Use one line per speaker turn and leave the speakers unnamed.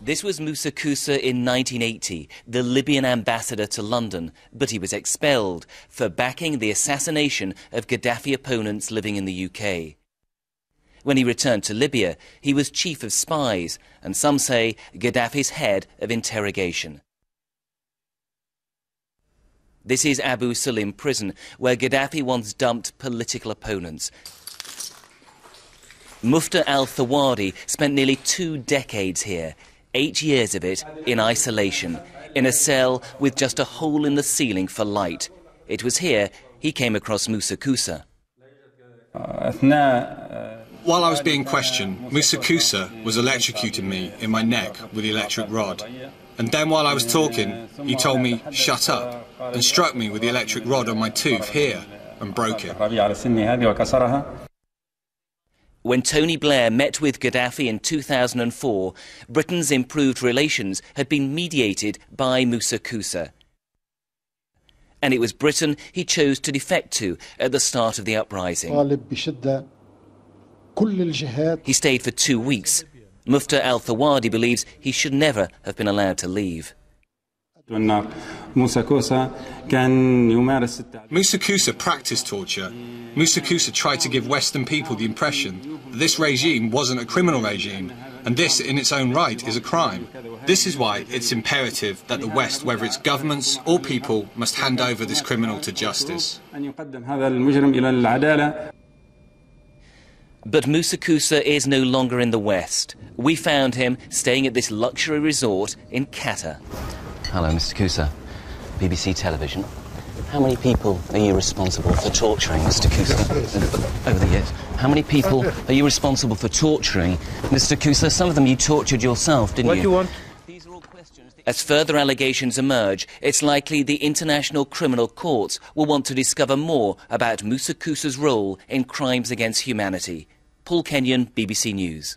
This was Musa Kusa in 1980, the Libyan ambassador to London, but he was expelled for backing the assassination of Gaddafi opponents living in the UK. When he returned to Libya, he was chief of spies, and some say Gaddafi's head of interrogation. This is Abu Salim prison, where Gaddafi once dumped political opponents. Mufta al-Thawadi spent nearly 2 decades here, 8 years of it in isolation, in a cell with just a hole in the ceiling for light. It was here he came across Musa Kusa.
While I was being questioned, Musa Kusa was electrocuting me in my neck with the electric rod. And then while I was talking, he told me, "Shut up," and struck me with the electric rod on my tooth here and broke it.
When Tony Blair met with Gaddafi in 2004, Britain's improved relations had been mediated by Musa Kusa. And it was Britain he chose to defect to at the start of the uprising. He stayed for 2 weeks. Mufta al-Thawadi believes he should never have been allowed to leave.
Musa Kusa practiced torture. Musa Kusa tried to give Western people the impression that this regime wasn't a criminal regime, and this in its own right is a crime. This is why it's imperative that the West, whether it's governments or people, must hand over this criminal to justice.
But Musa Kusa is no longer in the West. We found him staying at this luxury resort in Qatar. Hello, Mr. Kusa. BBC Television. How many people are you responsible for torturing, Mr. Kusa, over the years? How many people are you responsible for torturing, Mr. Kusa? Some of them you tortured yourself, didn't you?
What do you want?
These are all questions. As further allegations emerge, it's likely the international criminal courts will want to discover more about Musa Kusa's role in crimes against humanity. Paul Kenyon, BBC News.